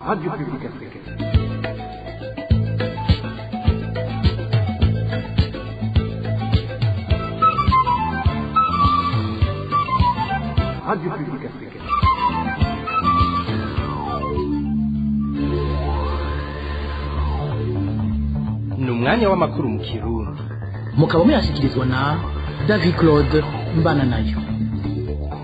Radio Publique Africaine. Radio Publique Africaine. Ni umwanya w'amakuru mu Kirundi. Mukaba muyashyikirizwa na David Claude Mbananayo.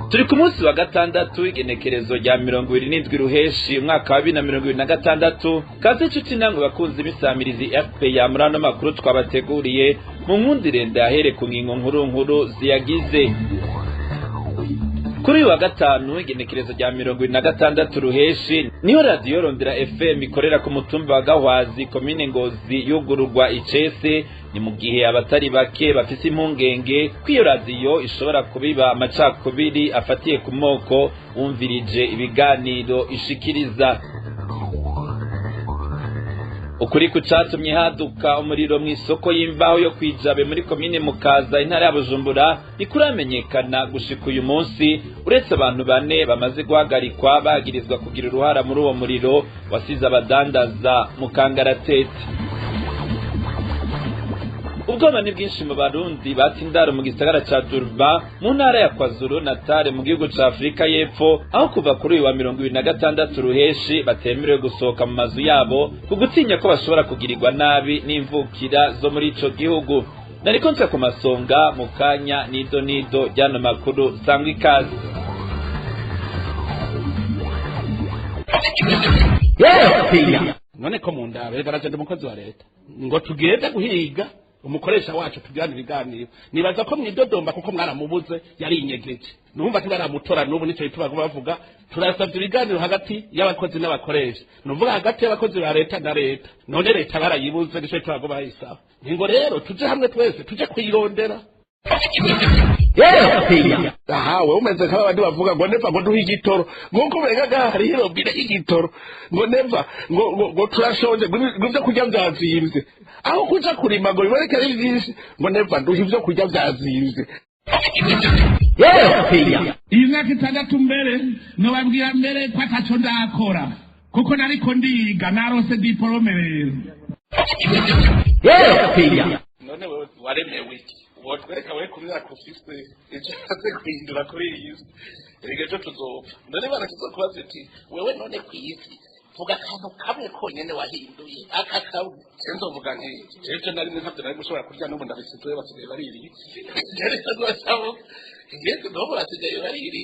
Turi ku munsi wa gatandatu igenekerezo rya 27 ruheshi umwaka wa 2026. Kaze inshuti namwe bakunzi imisamirizi FP ya murano makuru twabateguriye mu nkundire ndahere ku ngingo nkuru ziyagize. Kuri wa gatanu igenekerezo rya 26 ruheshi niho radio Rondera FM ikorera ku mutumba wa Gahwazi komine Ngozi yugururwa icese. Ni mu gihe abatari bake bafise impungenge kw'iyo radio ishobora kubiba amacakubiri afatiye ku moko wumvirije ibiganiro ishikiriza. Ukuri kucatumye haduka umuriro mw'isoko y'imbaho yo kwijabe muri komine Mukaza intara ya Bujumbura nikuramenyekana gushika uyu munsi, uretse abantu bane bamaze guhagarikwa bagirizwa kugira uruhara muri uwo muriro wasize abadandaza mu kangaratete. Ubwoba ni bwinshi mu Barundi batindaro mu gisagara ca Durban mu ntara ya KwaZulu Natal mu gihugu ca Afrika y'Epfo, aho kuva kuri uyu wa 26 ruheshi batemerewe gusohoka mu mazu yabo kugutinya ko bashobora kugirirwa nabi n'imvukira zo muri ico gihugu. Nariko nca ku masonga mu kanya nido ryano makuru sangwa ikaze. None ko mu ndabe baragenda umukozi wa leta ngo tugende guhiga umukoresha wacu tujyana ibiganiro, nibaza ko mwidodomba kuko mwaramubuze yari inyegeje. Numva ntibaramutora n'ubu nico tubago bavuga turasabye ibiganiro hagati y'abakozi n'abakoresha, nuvuga hagati y'abakozi ba leta na leta. None leta barayibuze nico tubago bayisaba. Ningo rero tuje hamwe twese tuje kwirondera. Aha we umeze nk'aba bandi bavuga ngo neva ngo duhe igitoro, nkuko benga hari robine igitoro ngo neva ngo turashonje ngo kurya byazimvye, aho kuja kurima ngo biboneke ari byinshi ngo neva duhe ibyo kurya byazimvye. Iyi myaka 6 mbere nobabwira mbere ko ataco ndakora kuko nariko ndiga narose diplome rero. None wewe waremewe iki? Wotwereka we kumira kufise icaze kwindura kuri iyi ege cyo tuzopfa. None barakizokubaza ati wewe none kwisi vuga kantu kamwe konyene wahinduye aka kabu senzo vuga nti ejo nari ntabyo nari gushobora kurya n'ubu ndabisituye basigaye bariri ngere tazosabo ngeze ndobo basigaye bariri.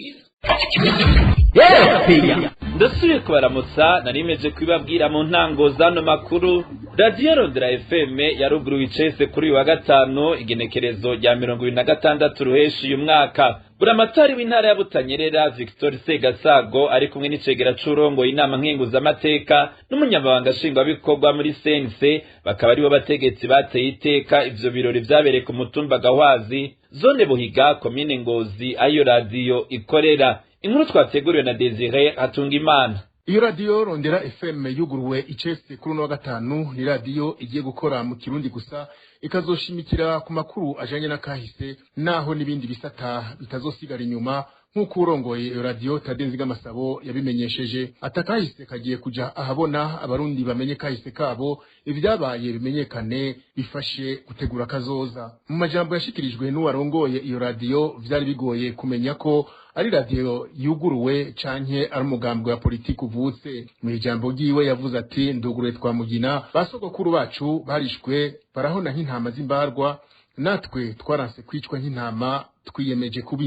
Ndasubiye kubaramutsa narimeje kwibabwira mu ntango zano makuru. Radio Rondera FM yaruguruwe icese kuri uyu wa gatanu igenekerezo rya 26 ruheshi uyu mwaka. Buramatari w'intara ya Butanyerera Victor Segasago ari kumwe n'icegera c'urongo inama nkenguzamateka n'umunyamabanga nshingwabikorwa muri CNC bakaba aribo bategetsi bateye iteka ivyo birori vyabereye ku mutumba Gahwazi zone Buhiga komine Ngozi ayo radio ikorera. Inkuru twateguriwe na Desire Hatungimana. Iyo radio Rondera FM yuguruwe icese kuri no wa gatanu ni radio igiye gukora mu Kirundi gusa, ikazoshimikira ku makuru ajanye na kahise naho nibindi bisata bitazosigara inyuma nk'uko urongoye iyo radio Tadenziga Masabo yabimenyesheje. Atakahise kagiye kuja ahabona abarundi bamenye kahise kabo, ibyabaye bimenyekane bifashe gutegura kazoza. Mu majambo yashikirijwe n'uwarongoye iyo radio vyari bigoye kumenya ko ari radio yuguruwe canke ari umugambwe wa politiki uvutse. Mu ijambo ryiwe yavuze ati ndugure twamugina basogokuru bacu barishwe barahona nk'intama z'imbarwa, natwe twaranse kwicwa nk'intama twiyemeje kuba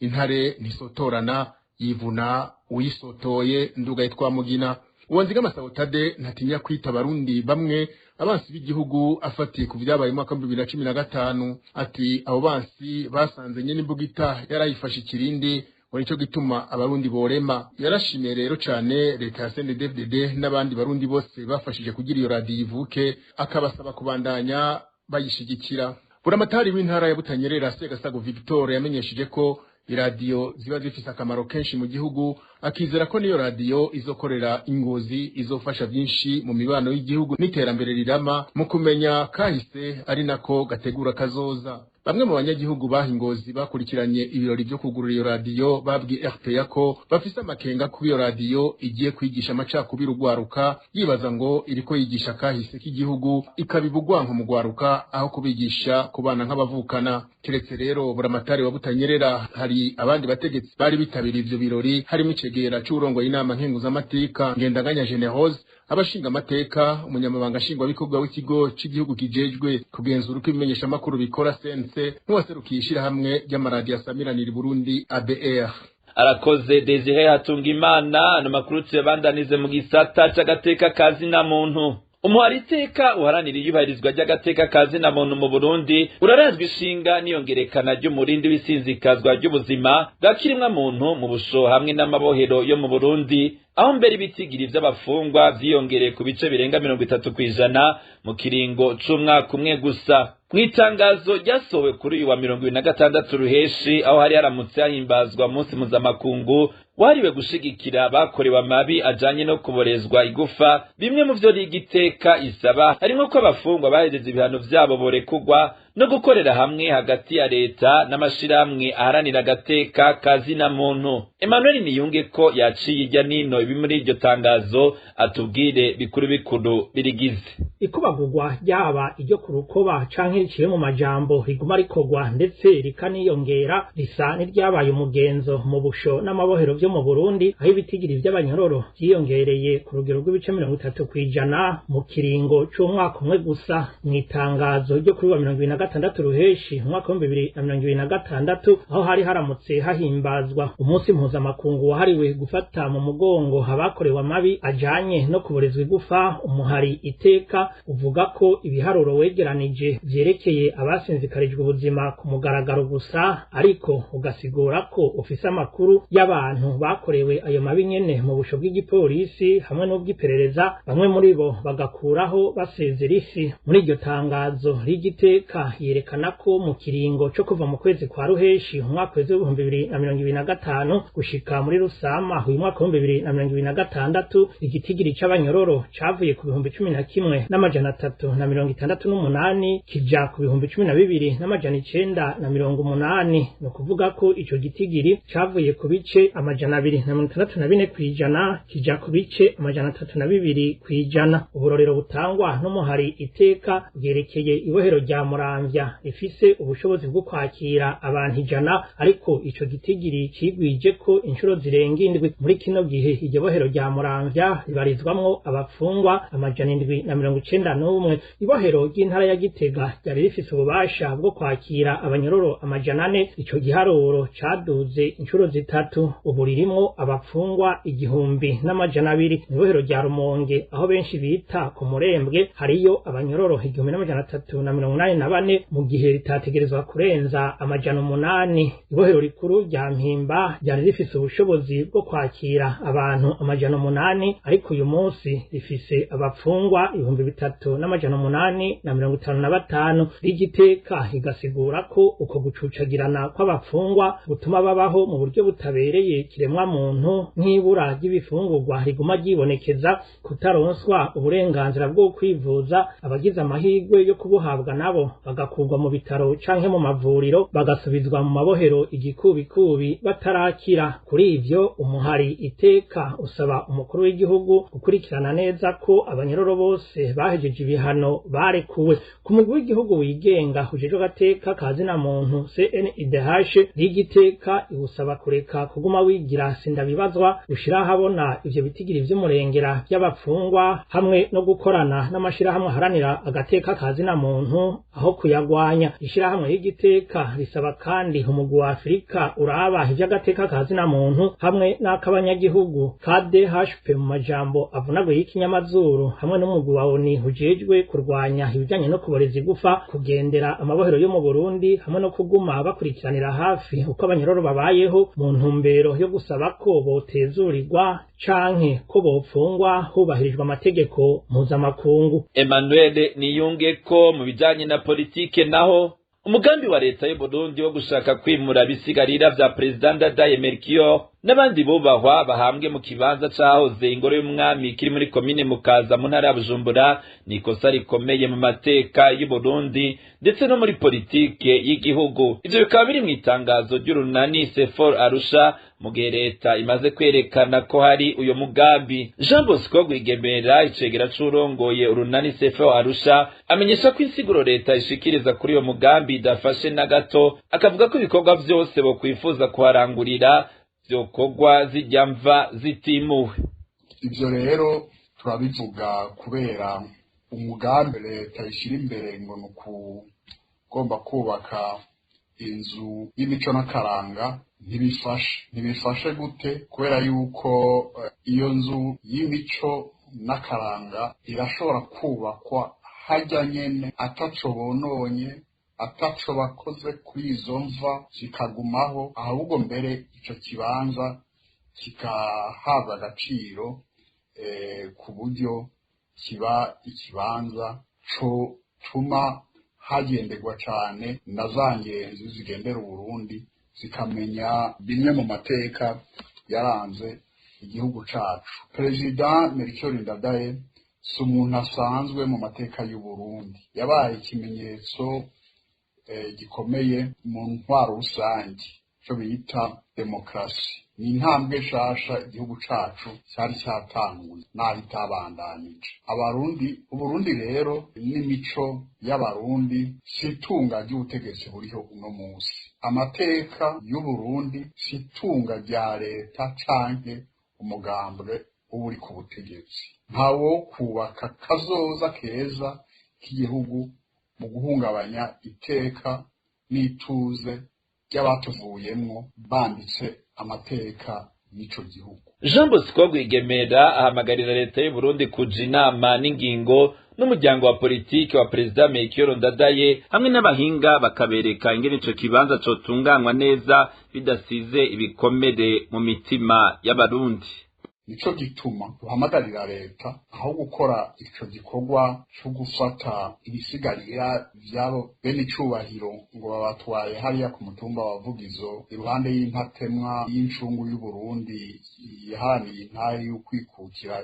intare ntisotorana yivuna uyisotoye ndugaye twamugina. Uwanziga Masabo Tade ntatinya kwita abarundi bamwe abansi b'igihugu afatiye ku vyabaye mu mwaka 2015. Ati abo bansi basanze nyene imbugita yarayifashe ikirindi ngo nico gituma abarundi borema. Yarashimiye rero cane leta ya CNDD-FDD n'abandi barundi bose bafashije kugira iyo radio ivuke, akabasaba kubandanya bayishigikira. Buramatari w'intara ya Butanyerera Segasago Victor yamenyesheje ko iradiyo ziba zifise akamaro kenshi mu gihugu, akizera ko niyo radio izokorera Ingozi izofasha byinshi mu mibano y'igihugu n'iterambere rirama mu kumenya kahise ari nako gategura kazoza. bamwe mu banyagihugu bahingozi bakurikiranye ibirori byo kugurura iyo radio babwiye RPA ko bafise amakenga ku iyo radio igiye kwigisha amacakubiri urwaruka yibaza ngo iriko yigisha kahise k'igihugu ikabibugwanka mu rwaruka aho kubigisha kubana nk'abavukana. Keretse rero buramatari wa Butanyerera hari abandi bategetsi bari bitabiriye ivyo birori harimo icegera c'urongoye inama nkenguzamateka Ngendanganya Generose, abashinga amateka, umunyamabanga nshingwabikorwa w'ikigo c'igihugu kijejwe kugenzura uko ibimenyesha makuru bikora sense n'uwaserukiye ishirahamwe ry'amaradiyo asamiranira Burundi ABR. Arakoze Desire Hatungimana. Ano makuru tuyabandanize mu gisata c'agateka kazina muntu. Umuhariteka uharanira iyubahirizwa ry'agateka kazina muntu mu Burundi urarazwa ishinga niyongerekana ry'umurindi w'isinzikazwa ry'ubuzima bwakirimwa muntu mu busho hamwe n'amabohero yo mu Burundi, aho mbere ibitigiri vy'abafungwa vyiyongereye ku bice birenga 30% mu kiringo c'umwaka umwe gusa. Mwitangazo ryasowe kuri uyu wa 26 ruheshi, aho hari haramutse hahimbazwa munsi mpuzamakungu wahariwe gushigikira abakorewe amabi ajanye no kuborezwa igufa, bimwe mu vyo rigiteka isaba harimo ko abafungwa bahejeje ibihano vyabo borekugwa no gukorera hamwe hagati ya leta n'amashirahamwe aharanira agateka kazina muntu. Emmanuel Niyunge ko yaciye irya nino ibi muri iryo tangazo, atubwire bikuru bikuru birigize. Ikubagurwa ryaba iryo ku rukoba canke riciye mu majambo riguma rikorwa ndetse rikaniyongera risa n'iryabaye umugenzo mu busho n'amabohero vyo mu Burundi, aho ibitigiri vy'abanyororo vyiyongereye ku rugero rw'ibice 30% mu kiringo c'umwaka umwe gusa. Mwitangazo ryo kuri wa 26 ruheshi umwaka wa 2026, aho hari haramutse hahimbazwa umunsi mpuzamakungu wahariwe gufata mu mugongo abakorewe amabi ajanye no kuborezwa igufa, umuhari iteka uvuga ko ibiharuro wegeranije vyerekeye abasinzikarijwe ubuzima ku mugaragaro gusa, ariko ugasigura ko ufise amakuru y'abantu bakorewe ayo mabi nyene mu busho bw'igipolisi hamwe n'ubw'iperereza, bamwe muri bo bagakuraho basezera isi. Muri iryo tangazo rigiteka yerekana ko mu kiringo co kuva mu kwezi kwa ruheshi umwaka wa 2025 gushika muri Rusama uyu mwaka wa 2026, igitigiri c'abanyororo cavuye ku 11,368 kija ku 12,980. No kuvuga ko ico gitigiri cavuye ku bice 264 kwijana kija ku bice 302 kwijana. Uburorero butangwa n'umuhari iteka bwerekeye ibohero rya Muramvya rifise ubushobozi bwo kwakira abantu 100, ariko ico gitigiri cigwije ko inshuro zirenga 7. Muri kino gihe iryo bohero rya Muramvya ribarizwamwo abafungwa 791. Ibohero ry'intara ya Gitega ryari rifise ububasha bwo kwakira abanyororo 400. Ico giharuro caduze inshuro zitatu, ubu ririmwo abafungwa 1,200. Ibohero rya Rumonge aho benshi bita ku Murembwe hariyo abanyororo 1,384 mu gihe ritategerezwa kurenza 800. Ibohero rikuru rya Mpimba ryari rifise ubushobozi bwo kwakira abantu 800, ariko uyu munsi rifise abafungwa 3,855. Rigiteka higasigura ko uko gucucagirana kw'abafungwa gutuma babaho mu buryo butabereye kiremwa muntu, nk'ibura ry'ibifungurwa riguma ryibonekeza, kutaronswa uburenganzira bwo kwivuza, abagize amahirwe yo kubuhabwa nabo bagakurwa mu bitaro canke mu mavuriro bagasubizwa mu mabohero igikubikubi batarakira. Kuri ivyo umuhari iteka usaba umukuru w'igihugu gukurikirana neza ko abanyororo bose bahejeje ibihano barekuwe. Ku mugwi w'igihugu wigenga ujejwe agateka kazina muntu CNIDH, rigiteka iwusaba kureka kuguma wigira sindabibazwa, gushira habona ivyo bitigiri vy'umurengera by'abafungwa hamwe no gukorana n'amashirahamwe haranira agateka kazina muntu aho kuyagwanya. Ishirahamwe y'igiteka risaba kandi umugwi wa Afrika uraba ivy'agateka kazina muntu hamwe n'akabanyagihugu KDHP mu majambo avunaguye y'ikinyamazuru hamwe n'umugwi wa ONU ujejwe kurwanya ibijanye no kuboreza igufa kugendera amabohero yo mu Burundi hamwe no kuguma bakurikiranira hafi uko abanyororo babayeho mu ntumbero yo gusaba ko botezurirwa canke ko bopfungwa hubahirijwe amategeko mpuzamakungu. Emmanuel Niyunge ko mu bijanye na politike naho umugambi wa leta y'u Burundi wo gushaka kwimura bisigarira vya President Ndadaye Melchior n'abandi bubahwa bahambwe mu kibanza cahoze ingoro y'umwami kiri muri komine Mukaza mu ntara ya Bujumbura ni ikosa rikomeye mu mateka y'u Burundi ndetse no muri politike y'igihugu. Ivyo bikaba biri mu itangazo ry'urunani Sefor Arusha mu gihe leta imaze kwerekana ko hari uyo mugambi. Jean Bosco Rwigemera icegera c'urongoye urunani Sefor Arusha amenyesha ko insiguro leta ishikiriza kuri uyo mugambi idafashe na gato, akavuga ko ibikorwa vyose bo kwifuza kuharangurira vyokorwa zijya mva zitimuwe. Ivyo rero turabivuga kubera umugambi leta ishira imbere ngo nukugomba kubaka inzu y'imico n'akaranga ntibifashe gute, kubera yuko iyo nzu y'imico n'akaranga irashobora kubakwa hajya nyene ataco bononye, ataco bakoze kuri izo mva zikagumaho, ahubwo mbere ico kibanza kikahabwa agaciro ku buryo kiba ikibanza co tuma hagenderwa cane na za ngenzi zigendera Uburundi zikamenya bimwe mu mateka yaranze igihugu cacu. President Melchior Ndadaye si umuntu asanzwe mu mateka y'u Burundi, yabaye ikimenyetso gikomeye mu ntwaro rusange cyo bita demokrasi. Ni intambwe nshasha igihugu cacu cyari cyatanguye naho itabandanije. Uburundi rero n'imico y'abarundi situnga ry'ubutegetsi buriho uno munsi. Amateka y'Uburundi situnga rya leta canke umugambwe uri ku butegetsi. Ntawo kubaka kazoza keza k'igihugu mu guhungabanya iteka n'ituze ry'abatuvuyemwo banditse amateka y'ico gihugu. Jean Bosco Rwigemera ahamagarira leta y'u Burundi kuja inama n'ingingo n'umuryango wa politiki wa President Melchior Ndadaye hamwe n'abahinga bakabereka ingene ico kibanza cotunganywa neza bidasize ibikomere mu mitima y'abarundi. Nico gituma duhamagarira leta aho gukora ico gikorwa cyo gufata ibisigarira vyabo bene icubahiro ngo babatwaye hariya ku mutumba wa Vugizo iruhande y'intatemwa y'incungu y'u Burundi yahaniye intari y'ukwikukira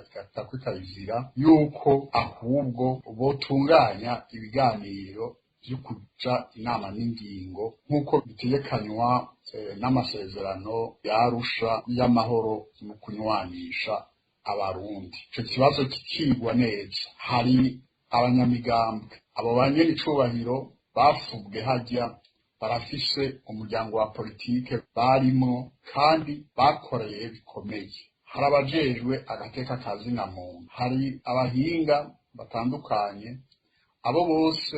ikayizira, yuko ahubwo botunganya ibiganiro vyo kuja inama n'ingingo nk'uko bitegekanywa n'amasezerano yarusha y'amahoro mu kunywanisha abarundi. Ico kibazo kikigwa neza. Hari abanyamigambwe, abo banyene icubahiro bafubwe hajya barafise umuryango wa politike barimo kandi bakoreye bikomeye. Hari abajejwe agateka kazina muntu, hari abahinga batandukanye, abo bose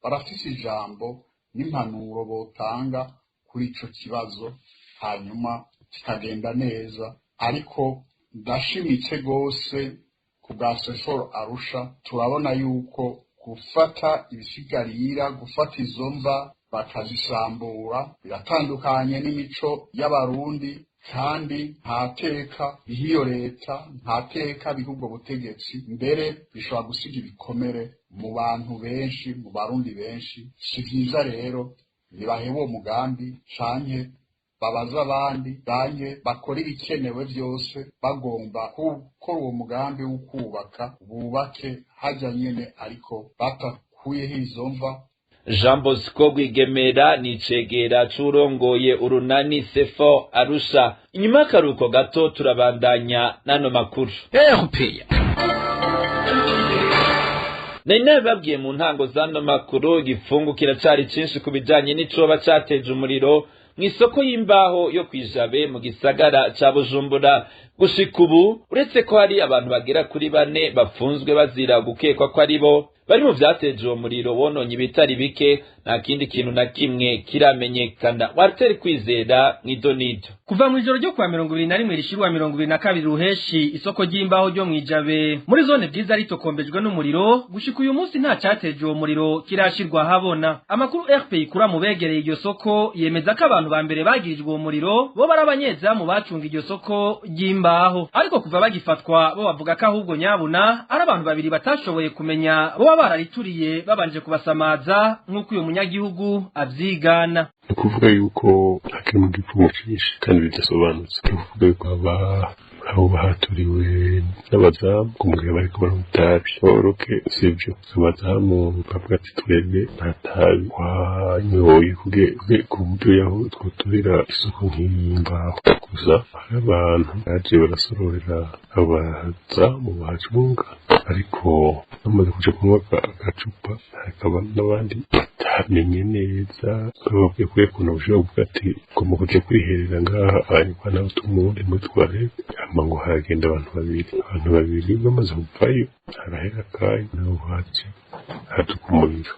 barafise ijambo n'impanuro botanga kuri ico kibazo hanyuma kikagenda neza. Ariko ndashimitse gose ku bwa Sefor Arusha turabona yuko gufata ibisigarira, gufata izo mva bakazisambura biratandukanye n'imico y'abarundi, kandi ntateka bihiyo leta, ntateka bihubwo butegetsi, mbere bishobora gusiga ibikomere mu bantu benshi, mu barundi benshi. Si vyiza rero nibaheba uwo mugambi canke babaza abandi canke bakora ibikenewe vyose bagomba gukora uwo mugambi wo kubaka, bubake hajya nyene ariko batakuyeho izo mva. Jean Bosco Rwigemera ni icegera c'urongoye urunani Sefor Arusha. Inyuma y'akaruhuko gato turabandanya n'ano makuru. Nari nabibabwiye mu ntango z'ano makuru, igifungu kiracari cinshi ku bijanye n'icoba cateje umuriro mw'isoko y'imbaho yo kwijabe mu gisagara ca Bujumbura. Gushika ubu uretse ko hari abantu bagera kuri 4 bafunzwe bazira gukekwa ko ari bo bari mu vyateje uwo muriro wononye ibitari bike, nta kindi kintu na kimwe kiramenyekana. Walter Kwizera mw'idonido. Kuva mu ijoro ryo kwa 21 rishirwa 22 ruheshi, isoko ry'imbaho ryo mwijabe muri zone bwiza ritokombejwe n'umuriro. Gushika uyu munsi nta cyateje uwo muriro kirashirwa habona. Amakuru RPI kura mu begereye iryo soko yemeza ko abantu ba mbere bagirijwe uwo muriro bo barabanyezamu bacunga iryo soko ry'imbaho, ariko kuva bagifatwa bo bavuga ko ahubwo nyabuna ari abantu babiri batashoboye kumenya bo bararituriye babanje kubasamaza, nk'uko uyu umunyagihugu avyigana. Kuvuga yuko hakiri mu gipfumu cyinshi kandi bidasobanutse. Kuvuga yuko aho bahaturiwe n'abazamu kumugabo bariko barumutabi oroke sivyo abazamu bavuga ati twebwe ntatabi wanyoye ku buryo yaho twoturira isuku nk'imbaho gusa abantu baje barasororera abazamu bacunga ariko bamaze kuja kunywa agacupa hakaba n'abandi batamenye neza bababwiye kure kuntu ushobora kuvuga ati ngomba kuja kwiherera ngaha ariko nawe tumundi mutware ngo haragenda abantu babiri bamaze kuvayo harahera kayo naho haje haduka umuriro.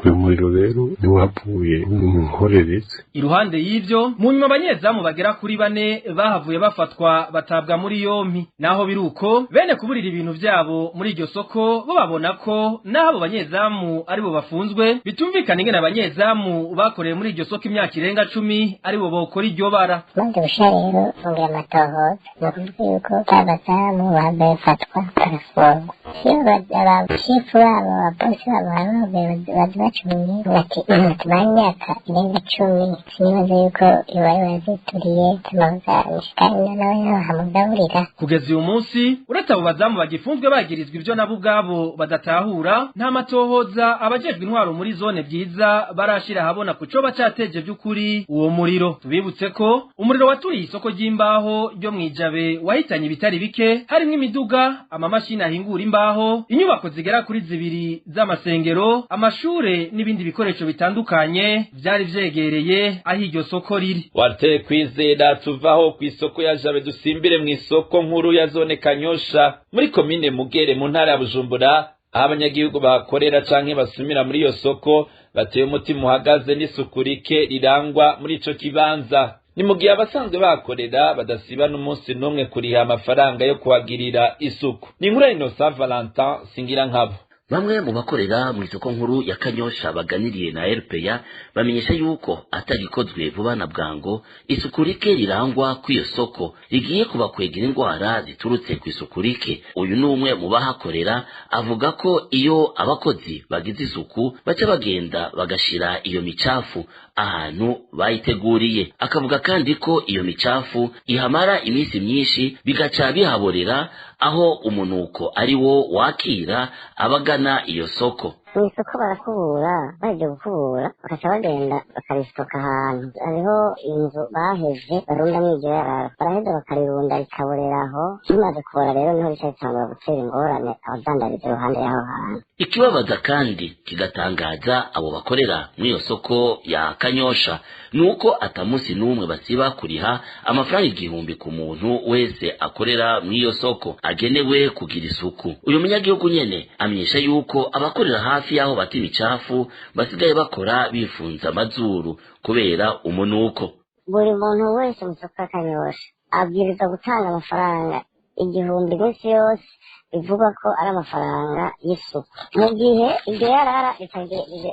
Uyu muriro rero niwo havuye n'inkorereze. Iruhande y'ivyo mu nyuma abanyezamu bagera kuri 4 bahavuye bafatwa batabwa muri yompi. Naho biruko bene kuburira ibintu vyabo muri iryo soko bo babona ko naho abo banyezamu aribo bafunzwe bitumvikana ingene abanyezamu bakoreye muri iryo soko imyaka irenga 10 aribo bokora iryo bara. Nande busharero ongera amatohoza nakuvuga yuko abazamu bafatwa barafungwa. Iyo abashifu babo ababosi babo bacumiye bati imyaka irenga 10 sinibaza yuko ibaye bazituriye tumavuganye kandi nawe bahamugaburira. Kugeza uyu munsi uretse abo bazamu bagifunzwe bagirizwa ivyo nabo ubwabo badatahura nta matohoza abajejwe intwaro muri zone byiza barashira habona kucoba cyateje by'ukuri uwo muriro. Tubibutse ko umuriro waturiye isoko ry'imbaho ryo mwijabe wahitanye ibitari bike harimo imiduga amamashini ahingura imbaho inyubako zigera kuri 2 z'amasengero amashure n'ibindi bikoresho bitandukanye byari vyegereye aho iryo soko riri. Warte kwizera tuvaho ku isoko ya Jabe dusimbire mu isoko nkuru ya zone Kanyosha muri komine Mugere mu ntara ya Bujumbura abanyagihugu bakorera canke basumira muri iyo soko bateye umutima uhagaze n'isukurike rirangwa muri ico kibanza. Ni mugihe abasanzwe bakorera badasiba n'umunsi n'umwe kuriha amafaranga yo kuhagirira isuku. Ni nkuru Innocent Valentin singira nkabo. Bamwe mu bakorera mu isoko nkuru ya Kanyosha baganiriye na RPA bamenyesha yuko atagikozwe vuba na bwango isukurike rirangwa ku iyo soko rigiye kubakwegera indwara ziturutse ku isukurike. Uyu numwe mu bahakorera avuga ko iyo abakozi bagize isuku baca bagenda bagashira iyo micafu ahantu bayiteguriye. Akavuga kandi ko iyo micafu ihamara iminsi myinshi bigaca bihaborera aho umunuko ari wo wakira abagana iyo soko. Isoko barakubura baje gukubura bakaca bagenda bakaristoka ahantu hariho inzu baheze barunda mw'iryo yarara baraheza bakarirunda rikaboreraho bimaze kubora rero niho bica bitangura gutera ingorane abadandariza iruhande y'aho hantu. Ikibabaza kandi kigatangaza abo bakorera muri iyo soko ya Kanyosha nuko atamusi n'umwe basiba kuriha amafaranga 1000 ku muntu wese akorera muri iyo soko agenewe kugira isuku. Uyu munyagihugu nyene amenyesha yuko abakorera hafi yaho bati bicafu basigaye bakora bifunza amazuru kubera umunuko. Buri muntu wese mu soko ya Kanyosha abwirizwa gutanga amafaranga 1000 iminsi yose bivuga ko ari amafaranga y'isuku. Mu gihe iryo yarara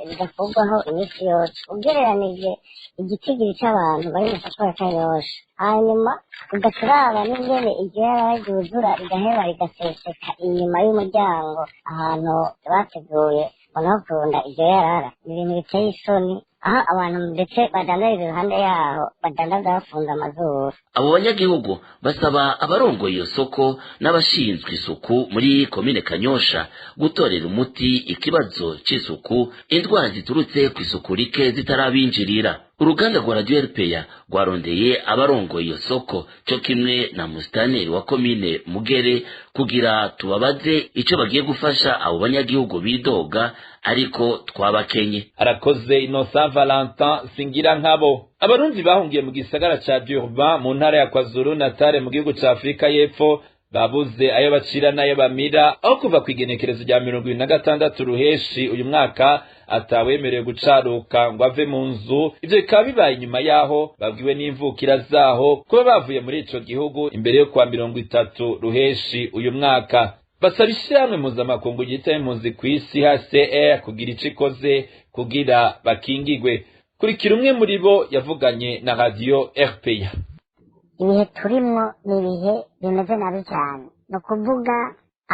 ridakurwaho iminsi yose ugereranije igitigiri cy'abantu bari mu soko ya Kanyosha hanyuma ugaturaba n'ingene iryo yarara ryuzura rigaheba rigaseseka inyuma y'umuryango ahantu bateguye naho kurunda iryo yarara ni ibintu biteye isoni aho abantu ndetse badandariza iruhande yaho badandaza bafunze amazuru. Abo banyagihugu basaba abarongoye iyo soko n'abashinzwe isuku muri komine Kanyosha gutorera umuti ikibazo c'isuku indwara ziturutse ku isuku rike zitarabinjirira. Uruganda rwa Radio RPA rwarondeye abarongoye iyo soko cyo kimwe na mustaneri wa komine Mugere kugira tubabaze ico bagiye gufasha abo banyagihugu bidoga ariko twabakenye. Arakoze Innocent Valentin singira nkabo. Abarundi bahungiye mu gisagara ca Durban mu ntara ya KwaZulu Natal mu gihugu ca Afrika y'Epfo babuze ayo bacira nayo bamira aho kuva kwigenekerezo rya 26 ruheshi uyu mwaka atawemerewe gucaruka ngo ave mu nzu. Ivyo bikaba bibaye inyuma yaho babwiwe n'imvukira zaho kuba bavuye muri ico gihugu imbere yo kwa 30 ruheshi uyu mwaka. Basaba ishyirahamwe mpuzamakungu ryitaye impunzi kw'isi HCR kugira ico ikoze kugira bakingigwe. Kurikira umwe muri bo yavuganye na Radio RPA. Ibihe turimwo ni ibihe bimeze nabi cyane, no kuvuga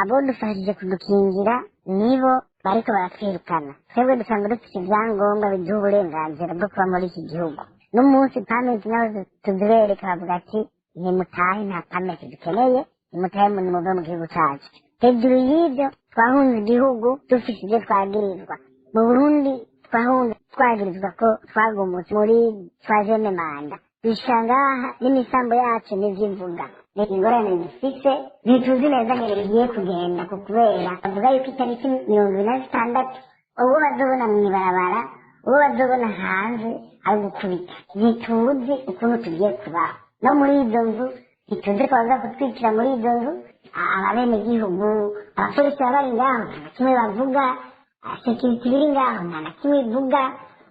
abo dufashije kudukingira nibo bariko baratwirukana twebwe dusanzwe dufite ibyangombwa biduha uburenganzira bwo kuba muri iki gihugu n'umunsi pamenti naho tuzibereka bavuga ati nimutahe nta pamenti dukeneye nimutahe muve mu gihugu cacu hejuru y'ibyo twahunze igihugu dufite ibyo twagirizwa mu Burundi twahunze twagirizwa ko twagumutse muri twajene manda bishangaha n'imisambo yacu n'ivyivuga ni ingorane dufise ntituzi neza ngere bigiye kugenda kubera bavuga yuko itariki 26 ubu bazobona mw'ibarabara ubu bazobona hanze ari gukubita ntituzi ukuntu tugiye kubaho no muri izo nzu ntituzi ko baza kutwicira muri izo nzu abenegihugu abapolisi bari ngaho nta na kimwe bavuga sekiriti biri ngaho nta na kimwe ivuga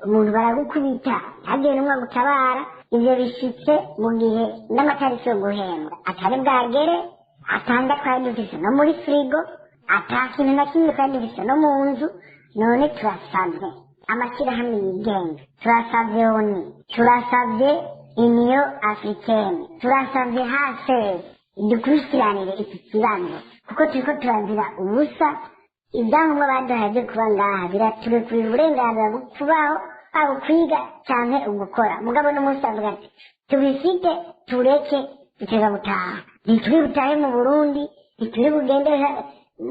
umuntu baragukubita ntagire n'umwe gutabara ivyo bishitse mu gihe n'amatariki yo guhembwa atari bwagere atanga twari dufise no muri frigo ata kintu na kimwe twari dufise no mu nzu none turasavye amashyirahamwe yigenga turasavye oni turasavye uniyo africaine turasavye haseri dukurikiranire iki kibazo kuko turiko turazira ubusa ibyangombwa baduhaye byo kuba ngaha biraturekurira uburenganzira bwo kubaho abo kwiga canke ugukora mugabo n'umunsi avuga ati tubifite tureke tuteza gutaha ntituri butahe mu Burundi ntituri bugende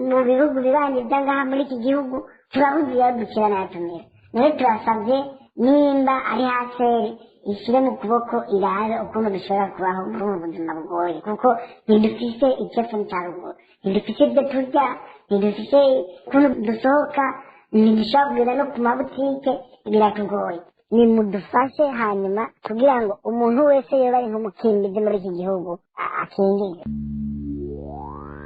mu bihugu bibanyi ngaha muri iki gihugu turabuze iyo dukirana yatumira nawe turasavye nimba ari haseri ishyire mu kuboko irabe ukuntu dushobora kubaho muri ubu buzima bugoye kuko ntidufise icefu ncaruguru ntidufise ibyo turya ntidufise ukuntu dusohoka ntidushobora kugenda no ku mabutike biratugoye nimudufashe hanyuma kugira ngo umuntu wese yoba ari nk'umukimbizi muri iki gihugu akingirwe.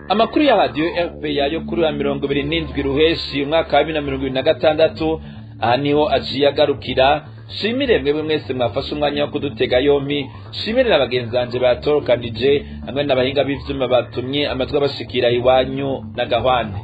Amakuru ya radio RPA yo kuri wa 27 ruheshi umwaka wa 2026 aha niho aciye agarukira. Shimire mwebwe mwese mwafashe umwanya wo kudutega yompi, shimire n'abagenzanje batorokanije hamwe n'abahinga b'ivyuma batumye amatwi abashikira iwanyu na gahwane.